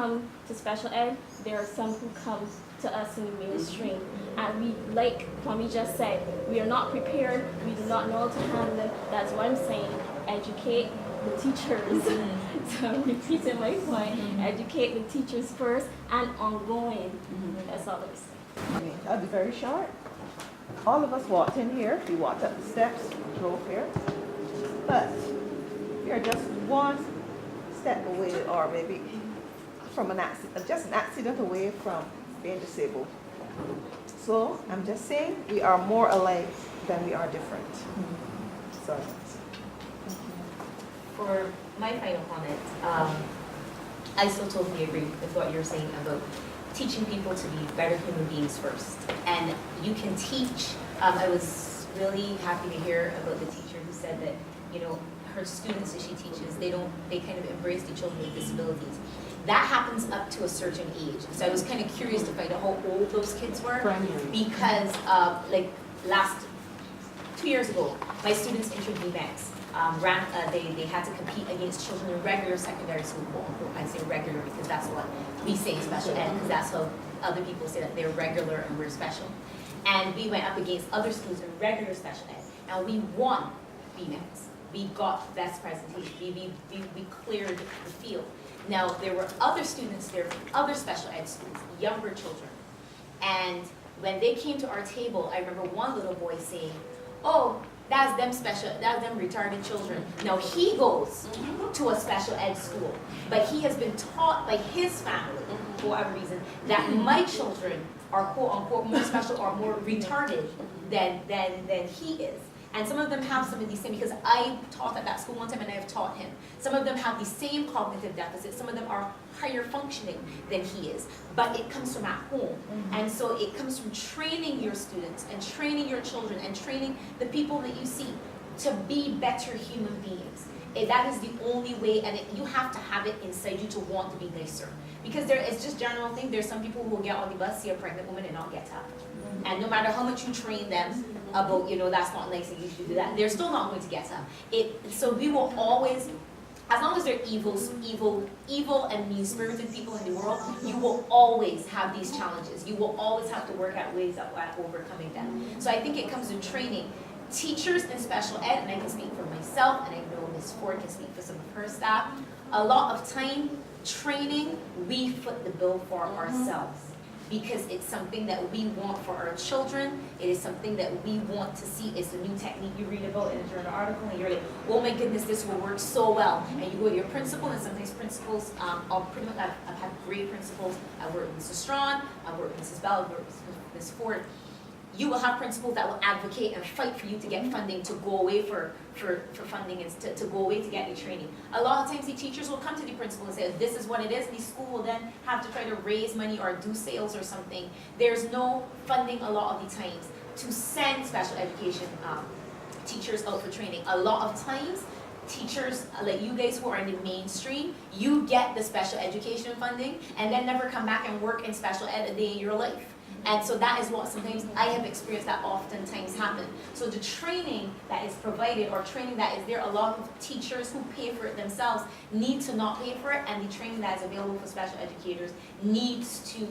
come to special ed, there are some who come to us in the mainstream. And we, like Kwame just said, we are not prepared, we do not know how to handle it. That's what I'm saying. Educate the teachers. So I'm repeating my point. Educate the teachers first and ongoing. That's all I was saying. I'll be very short. All of us walked in here, we walked up the steps, drove here, but we are just one step away, or maybe from an accident, just an accident away from being disabled. So I'm just saying we are more alike than we are different. So. For my final comment, I still totally agree with what you're saying about teaching people to be better human beings first. And you can teach. I was really happy to hear about the teacher who said that, you know, her students that she teaches, they kind of embrace the children with disabilities. That happens up to a certain age. So I was kind of curious to find out how old those kids were. Because like 2 years ago, my students entered BMAX. They had to compete against children in regular secondary school, quote unquote. I say regular because that's what we say in special ed, because that's how other people say that they're regular and we're special. And we went up against other schools in regular special ed, and we won BMAX. We got best presentation. We cleared the field. Now, there were other students there from other special ed schools, younger children. And when they came to our table, I remember one little boy saying, "Oh, that's them retarded children." Now he goes to a special ed school, but he has been taught by his family, for whatever reason, that my children are quote unquote more special or more retarded than he is. And some of them have some of these same, because I taught at that school one time and I have taught him. Some of them have the same cognitive deficits, some of them are higher functioning than he is. But it comes from at home. And so it comes from training your students and training your children and training the people that you see to be better human beings. That is the only way, and you have to have it inside you to want to be nicer. Because it's just general thing, there's some people who will get on the bus, see a pregnant woman and not get up. And no matter how much you train them about, you know, that's not nice and you should do that, they're still not going to get up. So we will always, as long as they're evil and mean-spirited people in the world, you will always have these challenges. You will always have to work out ways at overcoming them. So I think it comes in training. Teachers in special ed, and I can speak for myself, and I know Ms. Ford can speak for some of her staff, a lot of time, training, we foot the bill for ourselves. Because it's something that we want for our children. It is something that we want to see. It's a new technique you read about in a journal article, and you're like, oh my goodness, this will work so well. And you go to your principal, and sometimes principals, pretty much I've had great principals. I work with Mrs. Strawn, I work with Mrs. Bell, I work with Ms. Ford. You will have principals that will advocate and fight for you to get funding to go away for funding and to go away to get the training. A lot of times the teachers will come to the principal and say, this is what it is. The school will then have to try to raise money or do sales or something. There's no funding a lot of the times to send special education teachers out for training. A lot of times, teachers like you guys who are in the mainstream, you get the special education funding and then never come back and work in special ed a day in your life. And so that is what sometimes I have experienced that oftentimes happen. So the training that is provided or training that is there, a lot of teachers who pay for it themselves need to not pay for it, and the training that is available for special educators needs to,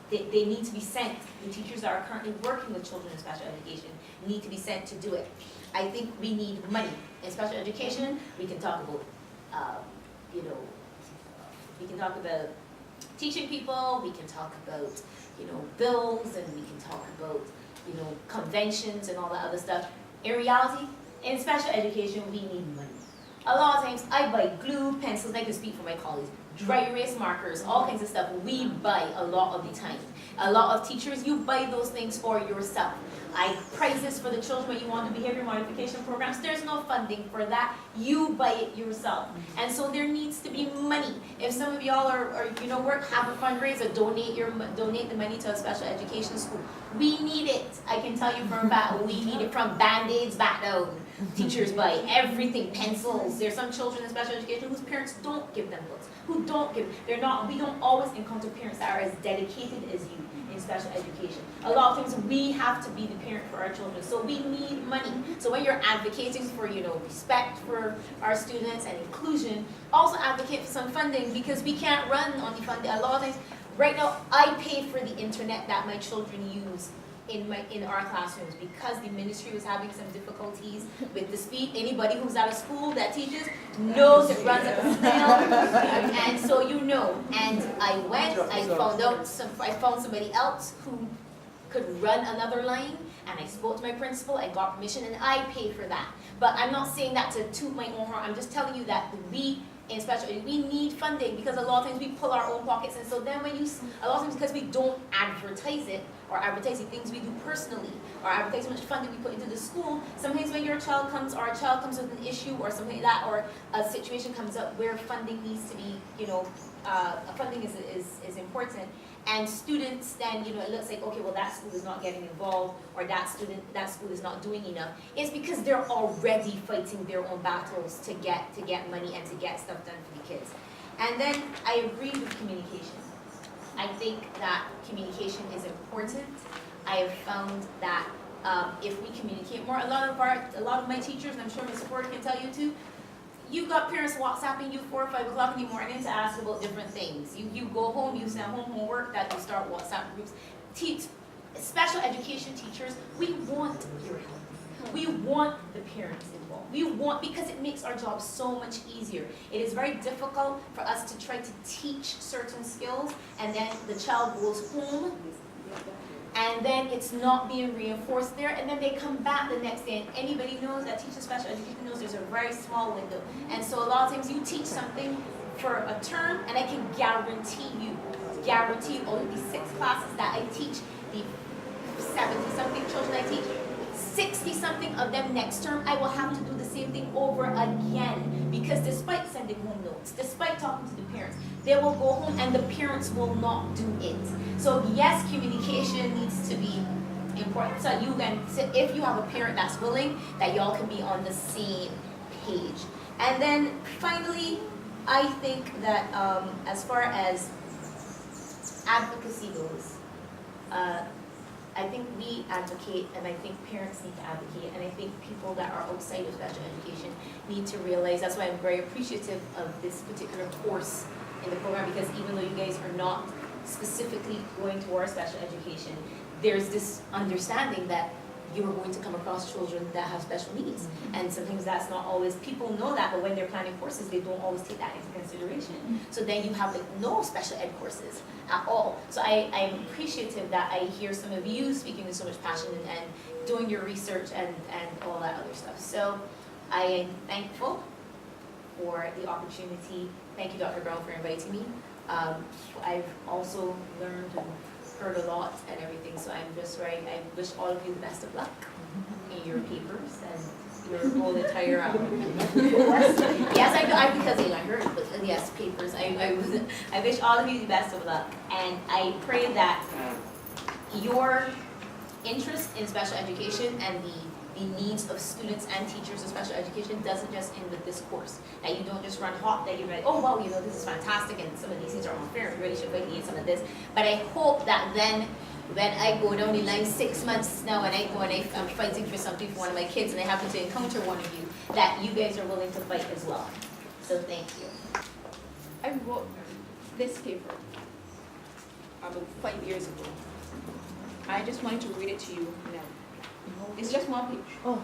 they need to be sent. The teachers that are currently working with children in special education need to be sent to do it. I think we need money. In special education, we can talk about, we can talk about teaching people, we can talk about bills, and we can talk about, conventions and all that other stuff. In reality, in special education, we need money. A lot of times, I buy glue, pencils, I can speak for my colleagues, dry erase markers, all kinds of stuff we buy a lot of the time. A lot of teachers, you buy those things for yourself. I price this for the children when you want the behavior modification programs. There's no funding for that. You buy it yourself. And so there needs to be money. If some of y'all are have a fundraiser, donate the money to a special education school. We need it. I can tell you for a fact, we need it, from Band-Aids back down. Teachers buy everything, pencils. There's some children in special education whose parents don't give them books, we don't always encounter parents that are as dedicated as you in special education. A lot of times we have to be the parent for our children, so we need money. So when you're advocating for, respect for our students and inclusion, also advocate for some funding, because we can't run on the funding. A lot of times, right now, I pay for the internet that my children use in our classrooms, because the ministry was having some difficulties with the speed. Anybody who's out of school that teaches knows it runs at a snail, and so And I found somebody else who could run another line, and I spoke to my principal, I got permission, and I paid for that. But I'm not saying that to toot my own horn. I'm just telling you that we need funding, because a lot of times we pull our own pockets, and so then a lot of times because we don't advertise it, or advertise the things we do personally, or advertise how much funding we put into the school, sometimes when a child comes with an issue or something like that, or a situation comes up where funding needs to be, funding is important, and students then, it looks like, okay, well, that school is not getting involved, or that school is not doing enough. It's because they're already fighting their own battles to get money and to get stuff done for the kids. And then I agree with communication. I think that communication is important. I have found that if we communicate more, a lot of my teachers, and I'm sure Ms. Ford can tell you too, you got parents WhatsApping you 4 or 5 o'clock in the morning to ask about different things. You go home, you send home homework, that you start WhatsApp groups. Special education teachers, we want your help. We want the parents involved. Because it makes our job so much easier. It is very difficult for us to try to teach certain skills, and then the child goes home, and then it's not being reinforced there, and then they come back the next day, and anybody knows that teaches special education knows there's a very small window. And so a lot of times you teach something for a term, and I can guarantee you all of these 6 classes that I teach, the 70-something children I teach, 60-something of them next term, I will have to do the same thing over again, because despite sending home notes, despite talking to the parents, they will go home and the parents will not do it. So yes, communication needs to be important. So if you have a parent that's willing, that y'all can be on the same page. And then finally, I think that as far as advocacy goes, I think we advocate, and I think parents need to advocate, and I think people that are outside of special education need to realize. That's why I'm very appreciative of this particular course in the program, because even though you guys are not specifically going towards special education, there's this understanding that you are going to come across children that have special needs. And sometimes that's not always, people know that, but when they're planning courses, they don't always take that into consideration. So then you have no special ed courses at all. So I'm appreciative that I hear some of you speaking with so much passion and doing your research and all that other stuff. So I am thankful for the opportunity. Thank you, Dr. Brown, for inviting me. I've also learned and heard a lot and everything, so I wish all of you the best of luck in your papers and your whole entire yes, I because I heard, but yes, papers. I wish all of you the best of luck, and I pray that your interest in special education and the needs of students and teachers of special education doesn't just end with this course. That you don't just run hot, that you're like, oh wow, this is fantastic, and some of these things are unfair, and really should need some of this. But I hope that then, when I go down the line 6 months now, and I'm fighting for something for one of my kids, and I happen to encounter one of you, that you guys are willing to fight as well. So thank you. I wrote this paper about 5 years ago. I just wanted to read it to you now. It's just 1 page. Oh.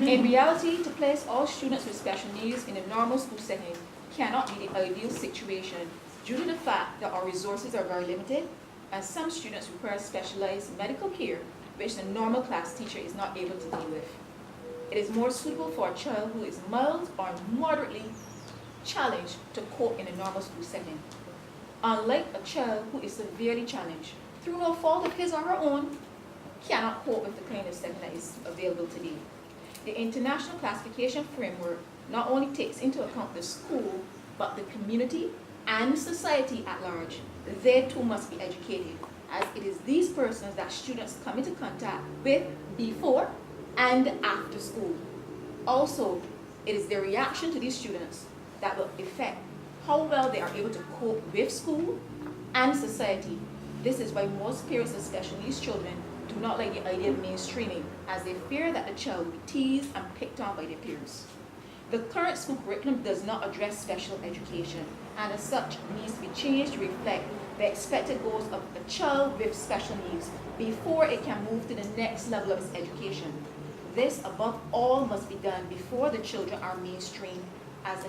In reality, to place all students with special needs in a normal school setting cannot be the ideal situation due to the fact that our resources are very limited, and some students require specialized medical care which the normal class teacher is not able to deal with. It is more suitable for a child who is mild or moderately challenged to cope in a normal school setting, unlike a child who is severely challenged through no fault of his or her own, cannot cope with the kind of setting that is available today. The International Classification Framework not only takes into account the school, but the community and society at large. They too must be educated, as it is these persons that students come into contact with before and after school. Also, it is their reaction to these students that will affect how well they are able to cope with school and society. This is why most parents of special needs children do not like the idea of mainstreaming, as they fear that the child will be teased and picked on by their peers. The current school curriculum does not address special education, and as such needs to be changed to reflect the expected goals of a child with special needs before it can move to the next level of its education. This, above all, must be done before the children are mainstreamed, as a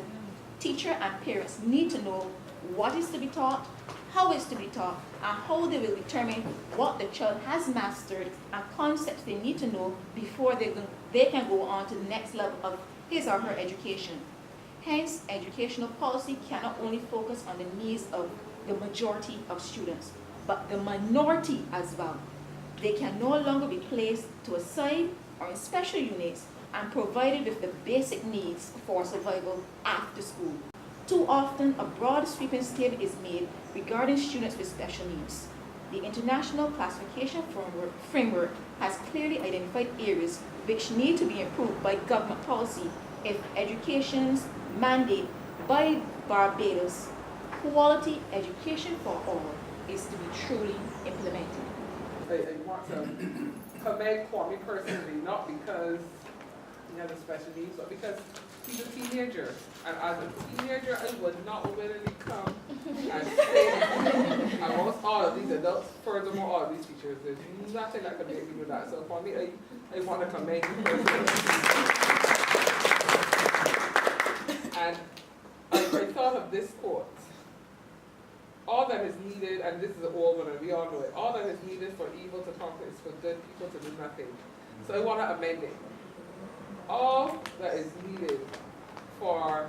teacher and parents need to know what is to be taught, how it's to be taught, and how they will determine what the child has mastered and concepts they need to know before they can go on to the next level of his or her education. Hence, educational policy cannot only focus on the needs of the majority of students, but the minority as well. They can no longer be placed to a side or in special units and provided with the basic needs for survival after school. Too often, a broad sweeping statement is made regarding students with special needs. The International Classification Framework has clearly identified areas which need to be improved by government policy if education's mandate by Barbados, quality education for all, is to be truly implemented. I want to commend Kwame personally, not because he has a special needs, but because he's a teenager. And as a teenager, I would not willingly come and say amongst all of these adults, furthermore all of these teachers, there's nothing that could make me do that. So for me, I want to commend you personally. And I thought of this quote. All that is needed, and this is an old one and we all know it, all that is needed for evil to conquer is for good people to do nothing. So I want to amend it. All that is needed for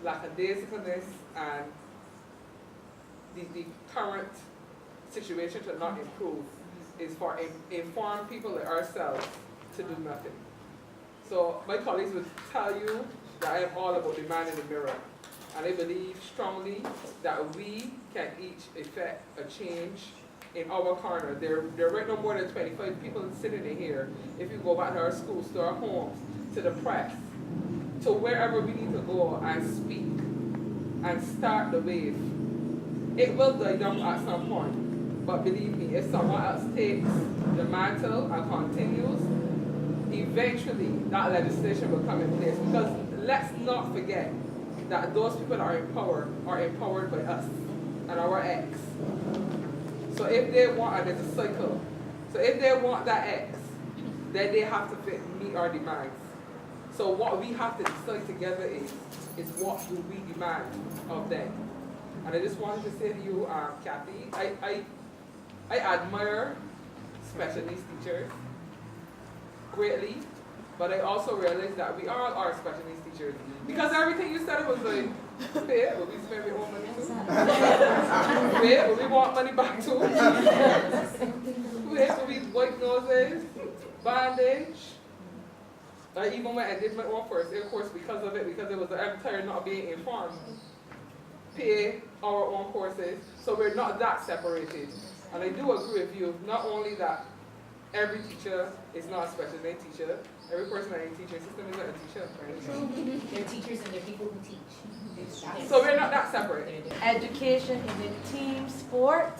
lackadaisicalness and the current situation to not improve is for informed people like ourselves to do nothing. So my colleagues would tell you that I am all about the man in the mirror. And I believe strongly that we can each effect a change in our corner. There are right no more than 25 people sitting in here. If you go back to our schools, to our homes, to the press, to wherever we need to go and speak and start the wave. It will die down at some point. But believe me, if someone else takes the mantle and continues, eventually that legislation will come in place. Because let's not forget that those people that are empowered by us and our X. So if they want, and it's a cycle, so if they want that X, then they have to meet our demands. So what we have to decide together is what do we demand of them. And I just wanted to say to you, Kathy, I admire special needs teachers greatly, but I also realize that we all are special needs teachers. Because everything you said was like, yeah, will we spend our own money too? Yeah, will we want money back too? Yeah, will we wipe noses, bandage? I even went and did my own first aid course because of it, because it was I'm tired not being informed. Pay our own courses, so we're not that separated. And I do agree with you, not only that every teacher is not a special needs teacher, every person in the teaching system is not a teacher, right? They're teachers and they're people who teach. So we're not that separate. Education is a team sport.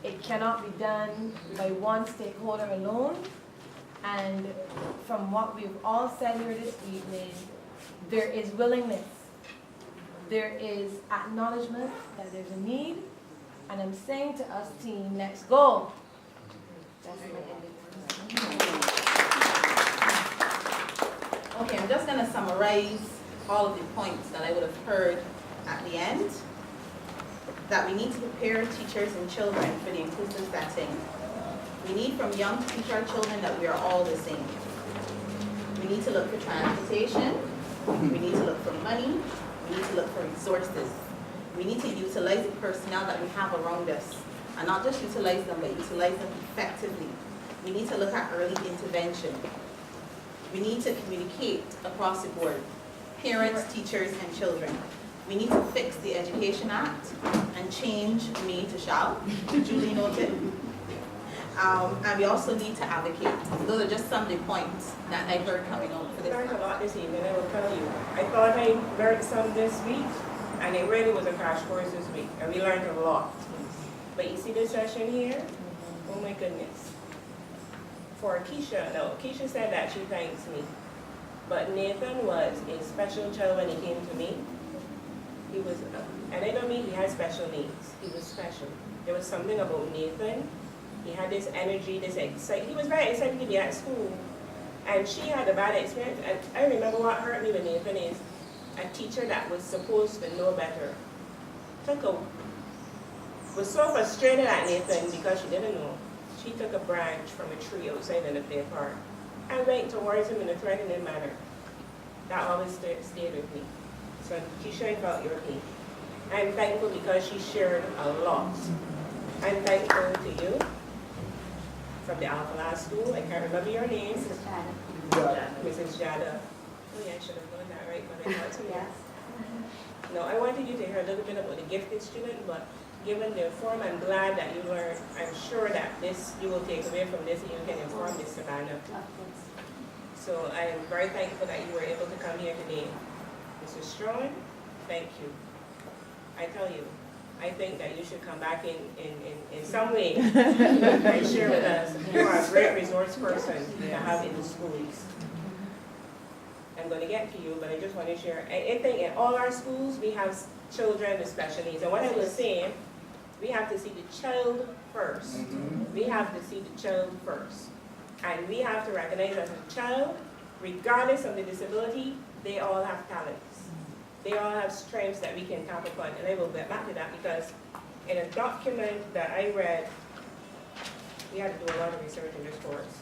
It cannot be done by one stakeholder alone. And from what we've all said here this evening, there is willingness. There is acknowledgement that there's a need. And I'm saying to us, team, let's go. That's my ending. Okay, I'm just going to summarize all of the points that I would have heard at the end. That we need to prepare teachers and children for the inclusive setting. We need from young to teach our children that we are all the same. We need to look for transportation. We need to look for money. We need to look for resources. We need to utilize the personnel that we have around us. And not just utilize them, but utilize them effectively. We need to look at early intervention. We need to communicate across the board, parents, teachers, and children. We need to fix the Education Act and change may to shall, duly noted. And we also need to advocate. Those are just some of the points that I heard coming out for this. I learned a lot this evening, I will tell you. I thought I learned some this week, And it really was a crash course this week, and we learned a lot. But you see this session here? Oh my goodness. For Keisha, no, Keisha said that she thanks me. But Nathan was a special child when he came to me. He was, and I don't mean he had special needs. He was special. There was something about Nathan. He had this energy, this excitement. He was very excited to be at school. And she had a bad experience. And I remember what hurt me with Nathan is a teacher that was supposed to know better was so frustrated at Nathan because she didn't know. She took a branch from a tree outside in the play park and went towards him in a threatening manner. That always stayed with me. So Keisha, I felt your pain. I'm thankful because she shared a lot. I'm thankful to you from the Alpha School. I can't remember your name. Mrs. Jada. Oh yeah, I should have known that, right? But I thought to yes. No, I wanted you to hear a little bit about the gifted student, but given the form, I'm glad that you learned. I'm sure that this you will take away from this and you can inform Miss Savannah. So I am very thankful that you were able to come here today. Mrs. Strong, thank you. I tell you, I think that you should come back in some way and share with us. You are a great resource person to have in the schools. I'm going to get to you, but I just want to share. I think in all our schools, we have children with special needs. And what I was saying, we have to see the child first. We have to see the child first. And we have to recognize as a child, regardless of the disability, they all have talents. They all have strengths that we can tap upon. And I will get back to that because in a document that I read, we had to do a lot of research in this course.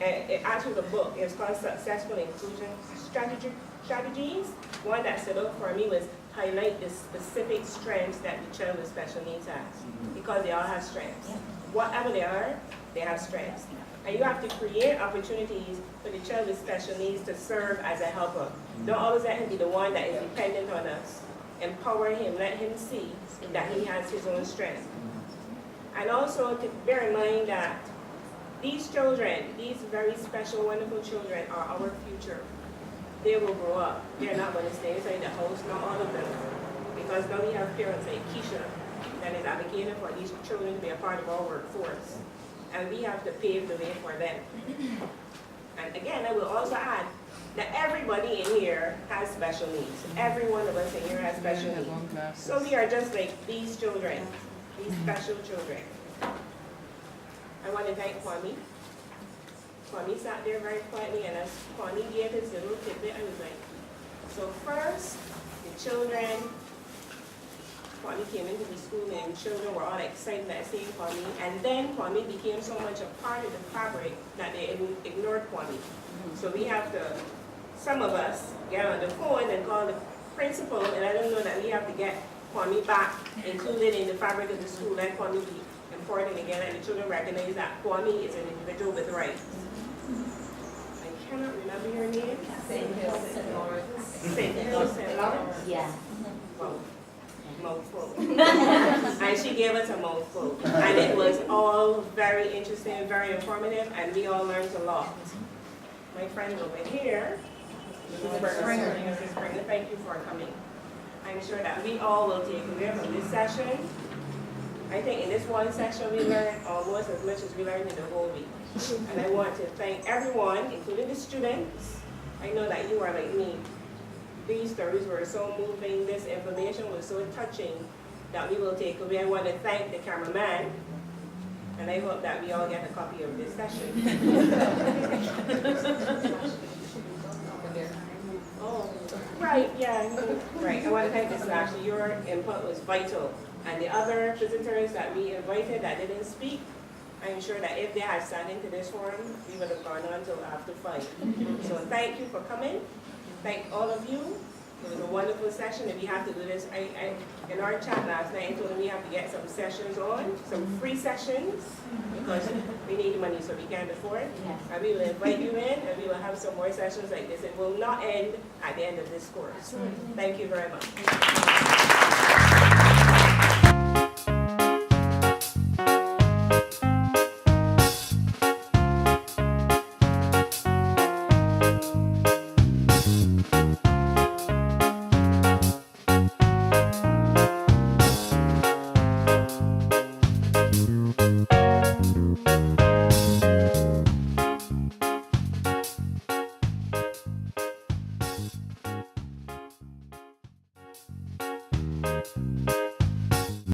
And it actually the book, it was called Successful Inclusion Strategies. One that stood out for me was highlight the specific strengths that the child with special needs has. Because they all have strengths. Whatever they are, they have strengths. And you have to create opportunities for the child with special needs to serve as a helper. Don't always let him be the one that is dependent on us. Empower him, let him see that he has his own strength. And also to bear in mind that these children, these very special, wonderful children are our future. They will grow up. They're not going to stay inside the house, not all of them. Because now we have parents like Keisha that is advocating for these children to be a part of our workforce. And we have to pave the way for them. And again, I will also add that everybody in here has special needs. Every one of us in here has special needs. So we are just like these children, these special children. I want to thank Kwame. Kwame sat there very quietly, and as Kwame gave his little tidbit, I was like, so first, the children, Kwame came into the school and children were all excited at seeing Kwame, and then Kwame became so much a part of the fabric that they ignored Kwame. So we have to, some of us, get on the phone and call the principal and let them know that we have to get Kwame back included in the fabric of the school, let Kwame be important again, and the children recognize that Kwame is an individual with rights. I cannot remember your name. St. Lawrence. St. Lawrence? Yeah. Wow. Mouthful. And she gave us a mouthful. And it was all very interesting, very informative, and we all learned a lot. My friend over here, Mrs. Springer, thank you for coming. I'm sure that we all will take away from this session. I think in this one session we learned almost as much as we learned in the whole week. And I want to thank everyone, including the students. I know that you are like me. These stories were so moving, this information was so touching that we will take away. I want to thank the cameraman, and I hope that we all get a copy of this session. Oh, right, yeah, right. I want to thank this actually. Your input was vital. And the other visitors that we invited that didn't speak, I'm sure that if they had sat into this forum, we would have gone on until after 5. So thank you for coming. Thank all of you. It was a wonderful session, and we have to do this. In our chat last night, I told them we have to get some sessions on, some free sessions, because we need money so we can't afford. And we will invite you in, and we will have some more sessions like this. It will not end at the end of this course. Thank you very much.